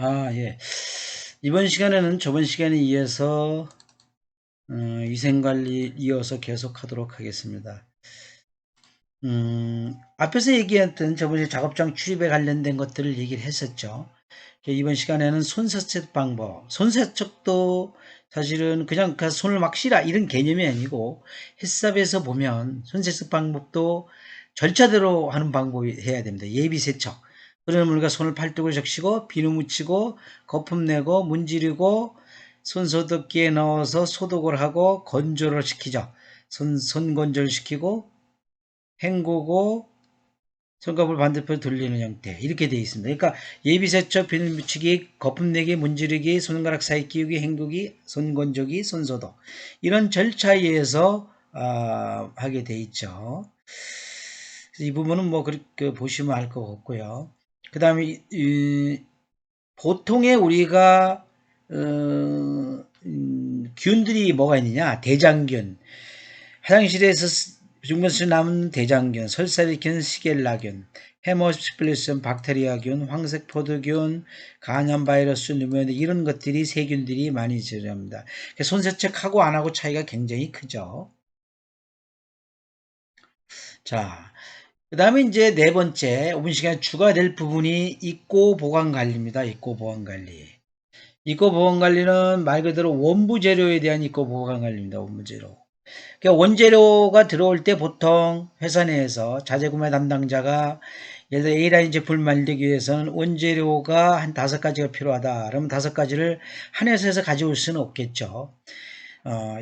예. 이번 시간에는 저번 시간에 이어서 위생관리 이어서 계속 하도록 하겠습니다. 앞에서 얘기했던 저번에 작업장 출입에 관련된 것들을 얘기를 했었죠. 이번 시간에는 손 세척 방법. 손 세척도 사실은 그냥 손을 막 실어 이런 개념이 아니고 해썹에서 보면 손 세척 방법도 절차대로 하는 방법이 해야 됩니다. 예비 세척. 그러면 우리가 손을 팔뚝을 적시고 비누 묻히고 거품 내고 문지르고 손소독기에 넣어서 소독을 하고 건조를 시키죠. 손 건조를 시키고 헹구고 손가락을 반대편으로 돌리는 형태 이렇게 되어 있습니다. 그러니까 예비세척, 비누 묻히기, 거품 내기, 문지르기, 손가락 사이 끼우기, 헹구기, 손 건조기, 손소독 이런 절차에 의해서 하게 되어 있죠. 이 부분은 뭐 그렇게 보시면 알 것 같고요. 그 다음에 보통의 우리가 균들이 뭐가 있느냐? 대장균, 화장실에서 중간에서 남은 대장균, 설사를 일으키는 시겔라균, 헤모스플래시um 박테리아균, 황색포도균, 간염 바이러스, 뉴모니아 이런 것들이 세균들이 많이 존재합니다. 손 세척하고 안 하고 차이가 굉장히 크죠. 자, 그 다음에 이제 네 번째 5분 시간에 추가될 부분이 입고 보관 관리입니다. 입고 보관 관리. 입고 보관 관리는 말 그대로 원부 재료에 대한 입고 보관 관리입니다. 원부 재료. 그러니까 원재료가 들어올 때 보통 회사 내에서 자재구매 담당자가 예를 들어 A라인 제품을 만들기 위해서는 원재료가 한 5가지가 필요하다. 그러면 5가지를 한 회사에서 가져올 수는 없겠죠.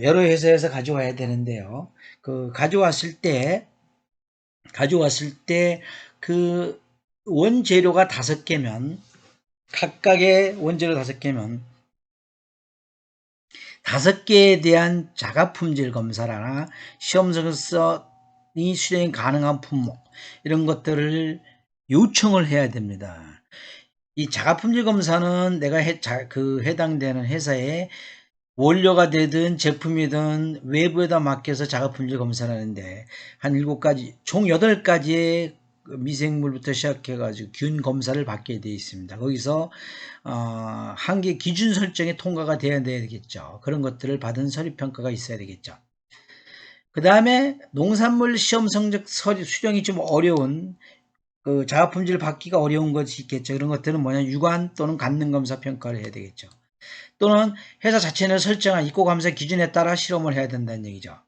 여러 회사에서 가져와야 되는데요. 그 가져왔을 때 그 원재료가 5개면 각각의 원재료 5개면 5개에 대한 자가품질 검사나 시험성이 수행이 가능한 품목 이런 것들을 요청을 해야 됩니다. 이 자가품질 검사는 내가 해당되는 회사에 원료가 되든 제품이든 외부에다 맡겨서 자가품질 검사를 하는데 한 7가지 총 8가지의 미생물부터 시작해가지고 균 검사를 받게 되어 있습니다. 거기서 한계 기준 설정에 통과가 돼야 되겠죠. 그런 것들을 받은 서류평가가 있어야 되겠죠. 그 다음에 농산물 시험 성적 수령이 좀 어려운 그 자가품질 받기가 어려운 것이 있겠죠. 그런 것들은 뭐냐 유관 또는 간능 검사 평가를 해야 되겠죠. 또는 회사 자체는 설정한 입고감사 기준에 따라 실험을 해야 된다는 얘기죠.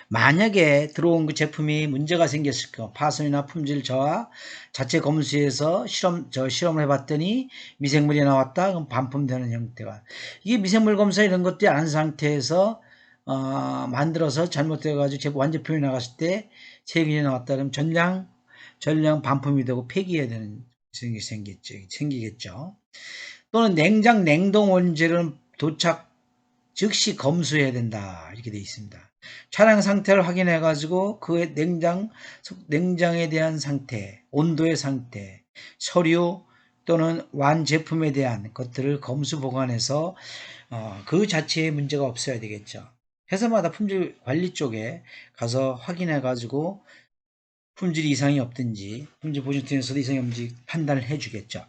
만약에 들어온 그 제품이 문제가 생겼을 거 파손이나 품질 저하 자체 검수해서 실험을 해봤더니 미생물이 나왔다 그럼 반품되는 형태가 이게 미생물 검사 이런 것들이 안 상태에서 만들어서 잘못돼 가지고 완제품이 나갔을 때 세균이 나왔다 그러면 전량 반품이 되고 폐기해야 되는 생기겠죠. 또는 냉장 냉동 원재료는 도착 즉시 검수해야 된다 이렇게 되어 있습니다. 차량 상태를 확인해 가지고 그 냉장에 대한 상태, 온도의 상태, 서류 또는 완 제품에 대한 것들을 검수 보관해서 그 자체에 문제가 없어야 되겠죠. 회사마다 품질 관리 쪽에 가서 확인해 가지고 품질 이상이 없든지 품질 보증팀에서도 이상이 없는지 판단을 해 주겠죠.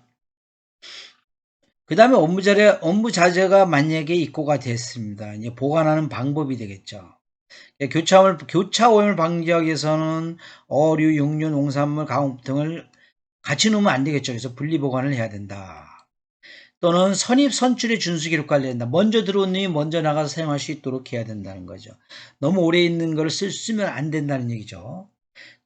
그 다음에 업무 자재가 만약에 입고가 됐습니다. 이제 보관하는 방법이 되겠죠. 교차 오염을 방지하기 위해서는 어류, 육류, 농산물, 가공품 등을 같이 놓으면 안 되겠죠. 그래서 분리 보관을 해야 된다. 또는 선입 선출의 준수 기록 관리한다. 먼저 들어온 놈이 먼저 나가서 사용할 수 있도록 해야 된다는 거죠. 너무 오래 있는 걸 쓰면 안 된다는 얘기죠.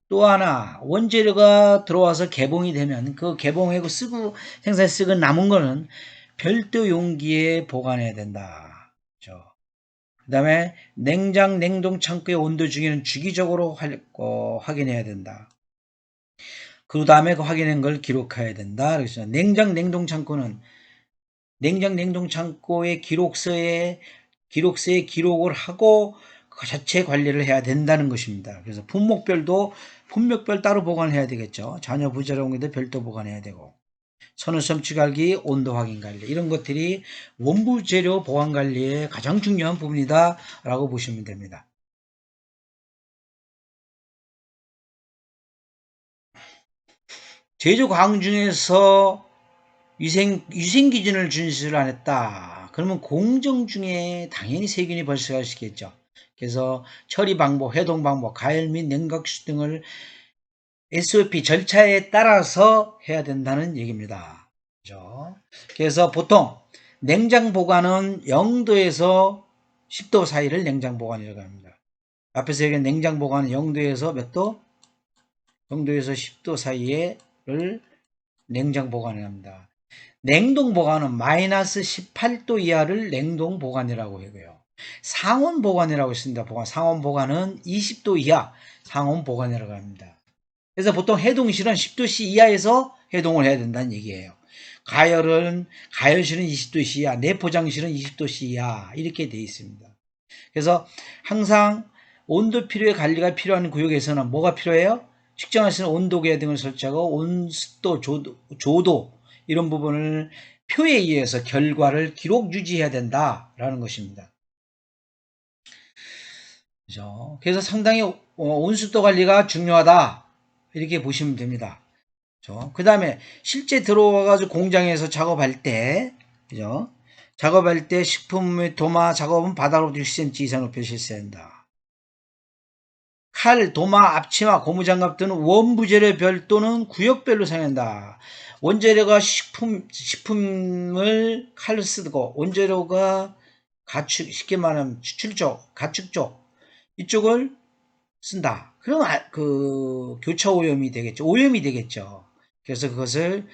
또 하나 원재료가 들어와서 개봉이 되면 그 개봉하고 생산해 쓰고 남은 거는 별도 용기에 보관해야 된다. 그 다음에 냉장 냉동 창고의 온도 주기는 주기적으로 확인해야 된다. 그 다음에 그 확인한 걸 기록해야 된다. 그래서 냉장 냉동 창고는 냉장 냉동 창고의 기록서에 기록을 하고 그 자체 관리를 해야 된다는 것입니다. 그래서 품목별 따로 보관해야 되겠죠. 잔여 부재료인데 별도 보관해야 되고 선우섬 치갈기 온도 확인 관리 이런 것들이 원부 재료 보관 관리의 가장 중요한 부분이다 라고 보시면 됩니다. 제조 과정 중에서 위생 기준을 준수를 안 했다. 그러면 공정 중에 당연히 세균이 발생할 수 있겠죠. 그래서 처리 방법, 해동 방법, 가열 및 냉각수 등을 SOP 절차에 따라서 해야 된다는 얘기입니다. 그죠? 그래서 보통 냉장 보관은 0도에서 10도 사이를 냉장 보관이라고 합니다. 앞에서 얘기한 냉장 보관은 0도에서 몇 도? 0도에서 10도 사이를 냉장 보관을 합니다. 냉동 보관은 마이너스 18도 이하를 냉동 보관이라고 하고요. 상온 보관이라고 있습니다. 상온 보관은 20도 이하 상온 보관이라고 합니다. 그래서 보통 해동실은 10도씨 이하에서 해동을 해야 된다는 얘기예요. 가열실은 20도씨 이하, 내포장실은 20도씨 이하 이렇게 되어 있습니다. 그래서 항상 온도 필요의 관리가 필요한 구역에서는 뭐가 필요해요? 측정할 수 있는 온도계 등을 설치하고 온습도, 조도 이런 부분을 표에 의해서 결과를 기록 유지해야 된다라는 것입니다. 그죠? 그래서 상당히 온습도 관리가 중요하다 이렇게 보시면 됩니다. 그 다음에 실제 들어와가지고 공장에서 작업할 때, 그죠? 작업할 때 식품의 도마 작업은 바닥으로부터 6cm 이상 높여 실시한다. 칼, 도마, 앞치마, 고무장갑 등은 원부재료 별도는 구역별로 사용한다. 원재료가 식품을 칼로 쓰고 원재료가 쉽게 말하면 추출쪽, 가축쪽 이쪽을 쓴다. 그럼 교차 오염이 되겠죠. 오염이 되겠죠. 그래서 그것을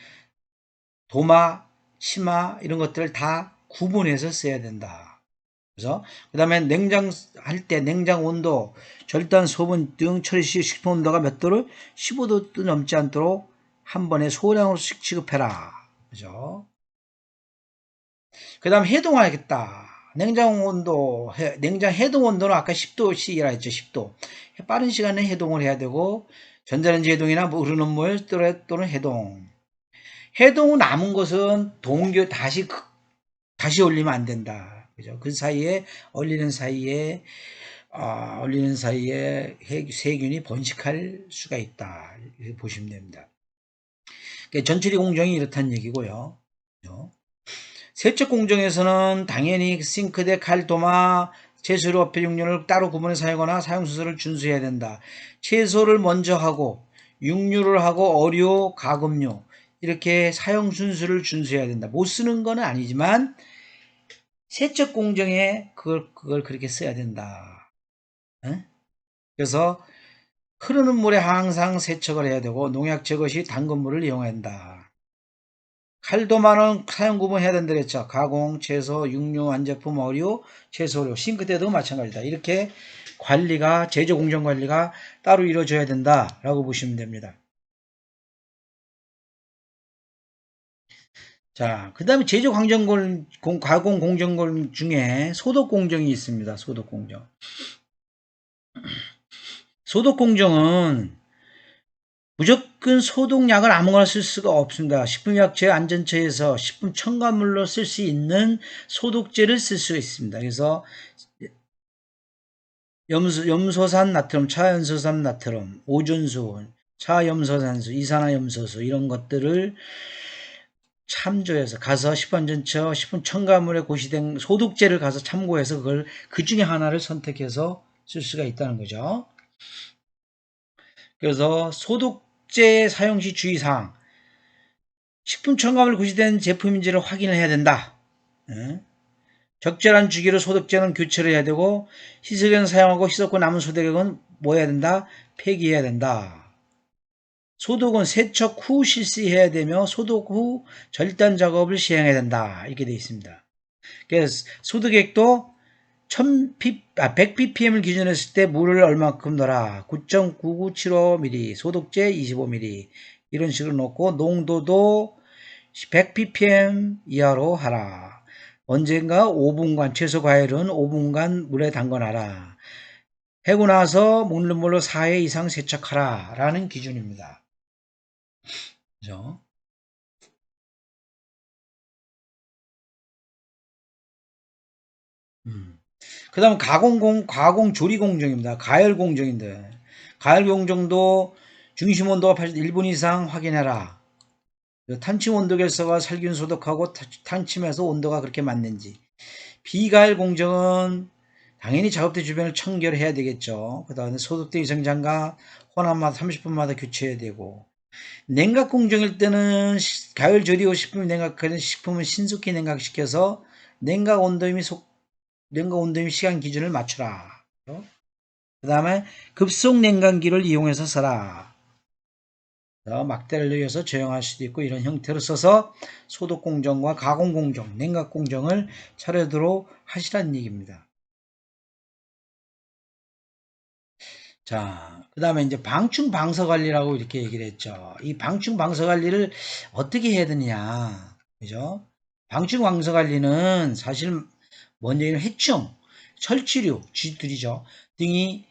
도마, 치마 이런 것들을 다 구분해서 써야 된다. 그래서 그 다음에 냉장할 때 냉장 온도, 절단 소분 등 처리 시 식품 온도가 몇 도를 15도 넘지 않도록 한 번에 소량으로씩 취급해라. 그죠? 그 다음 해동하겠다. 냉장 해동 온도는 아까 10도씩이라 했죠. 10도. 빠른 시간에 해동을 해야 되고, 전자레인지 해동이나 흐르는 물 또는 해동. 해동 후 남은 것은 다시 올리면 안 된다. 그죠? 그 사이에, 얼리는 사이에 세균이 번식할 수가 있다. 이렇게 보시면 됩니다. 전처리 공정이 이렇다는 얘기고요. 그죠? 세척 공정에서는 당연히 싱크대, 칼, 도마, 채소류, 어패, 육류를 따로 구분해서 사용하거나 사용 순서를 준수해야 된다. 채소를 먼저 하고 육류를 하고 어류, 가금류 이렇게 사용 순서를 준수해야 된다. 못 쓰는 건 아니지만 세척 공정에 그걸 그렇게 써야 된다. 그래서 흐르는 물에 항상 세척을 해야 되고 농약 제거 시 담근물을 이용해야 한다. 칼도마는 사용 구분해야 된다 그랬죠. 가공, 채소, 육류, 완제품, 어류, 채소류, 싱크대도 마찬가지다. 이렇게 제조 공정 관리가 따로 이루어져야 된다라고 보시면 됩니다. 자, 그 다음에 제조 가공 공정 중에 소독 공정이 있습니다. 소독 공정. 소독 공정은 무조건 소독약을 아무거나 쓸 수가 없습니다. 식품약체 안전처에서 식품 첨가물로 쓸 수 있는 소독제를 쓸 수 있습니다. 그래서 염소산 나트륨, 차염소산 나트륨, 오존수, 차염소산수, 이산화염소수 이런 것들을 참조해서 가서 식품안전처 식품 첨가물에 고시된 소독제를 가서 참고해서 그걸 그 중에 하나를 선택해서 쓸 수가 있다는 거죠. 그래서 소독제 사용 시 주의사항, 식품 첨가물 고시된 제품인지를 확인을 해야 된다. 적절한 주기로 소독제는 교체를 해야 되고 씻으려는 사용하고 씻었고 남은 소독액은 뭐 해야 된다? 폐기해야 된다. 소독은 세척 후 실시해야 되며 소독 후 절단 작업을 시행해야 된다. 이렇게 되어 있습니다. 그래서 소독액도 100ppm을 기준으로 했을 때 물을 얼마큼 넣어라. 9.9975ml, 소독제 25ml 이런 식으로 넣고 농도도 100ppm 이하로 하라. 언젠가 5분간, 채소 과일은 5분간 물에 담궈놔라. 해고 나서 먹는 물로 4회 이상 세척하라 라는 기준입니다. 그죠? 그 다음 가공 조리 공정입니다. 가열 공정인데 가열 공정도 중심 온도가 1분 이상 확인해라. 탄침 온도 결서가 살균 소독하고 탄침해서 온도가 그렇게 맞는지. 비가열 공정은 당연히 작업대 주변을 청결해야 되겠죠. 그 다음에 소독대 위생장갑 혼합마다 30분마다 교체해야 되고, 냉각 공정일 때는 가열 조리고 식품을 냉각하는 식품은 신속히 냉각시켜서 냉각 온도 및 시간 기준을 맞추라. 그 다음에 급속 냉각기를 이용해서 써라. 막대를 넣어서 조용할 수도 있고 이런 형태로 써서 소독 공정과 가공 공정, 냉각 공정을 차례대로 하시라는 얘기입니다. 자, 그 다음에 이제 방충 방서 관리라고 이렇게 얘기를 했죠. 이 방충 방서 관리를 어떻게 해야 되느냐. 그죠? 방충 방서 관리는 사실 먼저 해충, 설치류, 쥐들이죠. 등이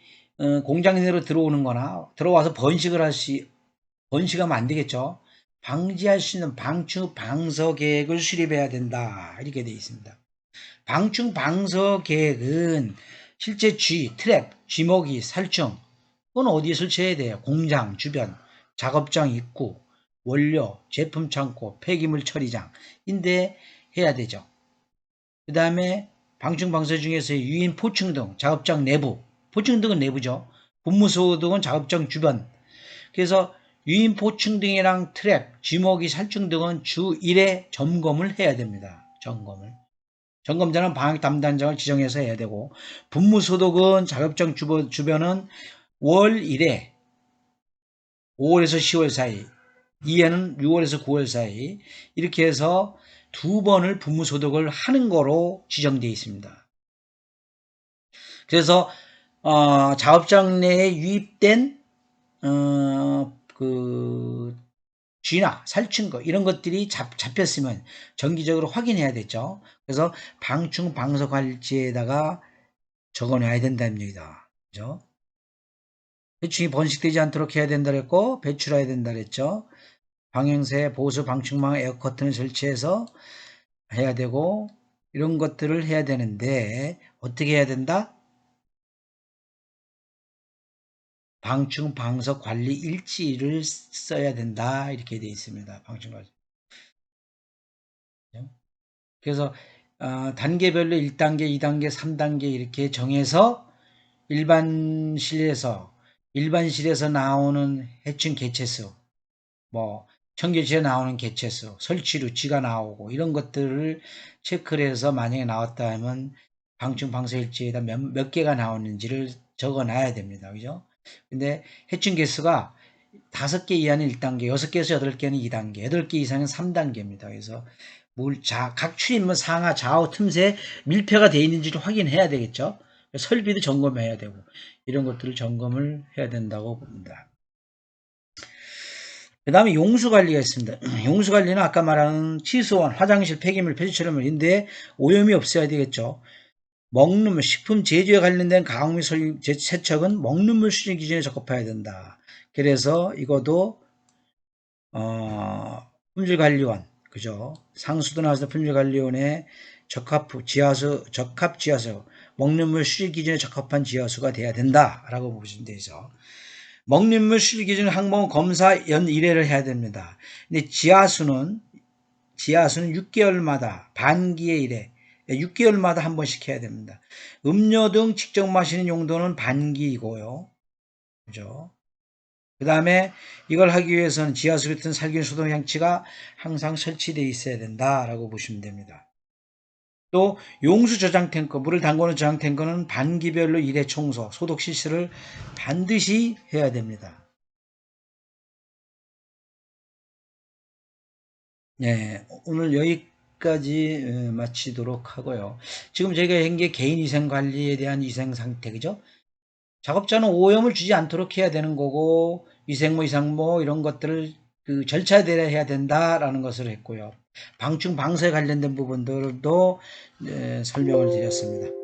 공장 내로 들어오는 거나 들어와서 번식하면 안 되겠죠. 방지할 수 있는 방충 방서 계획을 수립해야 된다. 이렇게 되어 있습니다. 방충 방서 계획은 실제 쥐, 트랩, 쥐먹이, 살충, 그건 어디에 설치해야 돼요? 공장 주변, 작업장 입구, 원료, 제품 창고, 폐기물 처리장인데 해야 되죠. 그 다음에 방충 방서 중에서 유인 포층 등 작업장 내부, 포층 등은 내부죠. 분무소 등은 작업장 주변. 그래서 유인 포층 등이랑 트랩, 쥐먹이, 살충 등은 주 1회 점검을 해야 됩니다. 점검자는 방역 담당자를 지정해서 해야 되고, 분무소독은 작업장 주변은 월 1회 5월에서 10월 사이, 2회는 6월에서 9월 사이 이렇게 해서 2번을 분무소독을 하는 거로 지정되어 있습니다. 그래서 작업장 내에 유입된 쥐나 살충거 이런 것들이 잡혔으면 정기적으로 확인해야 되죠. 그래서 방충 방서 관리지에다가 적어놔야 된다는 얘기다. 그죠? 해충이 번식되지 않도록 해야 된다 그랬고, 배출해야 된다 그랬죠. 방향새, 보수, 방충망, 에어커튼을 설치해서 해야 되고, 이런 것들을 해야 되는데 어떻게 해야 된다? 방충 방서 관리 일지를 써야 된다. 이렇게 되어 있습니다. 방충 관리. 그래서 단계별로 1단계, 2단계, 3단계 이렇게 정해서 일반실에서 나오는 해충 개체수, 뭐 청결지에 나오는 개체수, 설치류, 쥐가 나오고 이런 것들을 체크를 해서 만약에 나왔다 하면 방충 방서일지에다 몇 개가 나오는지를 적어 놔야 됩니다. 그죠? 근데 해충 개수가 5개 이하는 1단계, 6개에서 8개는 2단계, 8개 이상은 3단계입니다. 그래서 각 출입문 상하 좌우 틈새 밀폐가 되어 있는지를 확인해야 되겠죠. 설비도 점검해야 되고 이런 것들을 점검을 해야 된다고 봅니다. 그 다음에 용수관리가 있습니다. 용수관리는 아까 말한 취수원, 화장실, 폐기물, 폐지처리물인데 오염이 없어야 되겠죠. 먹는 물, 식품 제조에 관련된 가공 및 세척은 먹는 물 수준 기준에 적합해야 된다. 그래서 이것도 품질관리원, 그죠? 상수도 나와서 품질관리원의 적합 지하수, 먹는 물 수질 기준에 적합한 지하수가 돼야 된다라고 보시면 되죠. 먹는 물 수질 기준 항목 검사 연 1회를 해야 됩니다. 근데 지하수는 6개월마다 반기에 1회, 6개월마다 한 번씩 해야 됩니다. 음료 등 직접 마시는 용도는 반기이고요. 그죠? 그 다음에 이걸 하기 위해서는 지하수 같은 살균 소독 장치가 항상 설치되어 있어야 된다라고 보시면 됩니다. 또 용수 저장 탱커, 물을 담그는 저장 탱커는 반기별로 1회 청소, 소독 실시를 반드시 해야 됩니다. 네, 오늘 여기까지 마치도록 하고요. 지금 저희가 한 게 개인위생관리에 대한 위생 상태, 그죠? 작업자는 오염을 주지 않도록 해야 되는 거고, 위생모, 이상모 이런 것들을 절차대로 해야 된다라는 것을 했고요. 방충 방서에 관련된 부분들도 설명을 드렸습니다.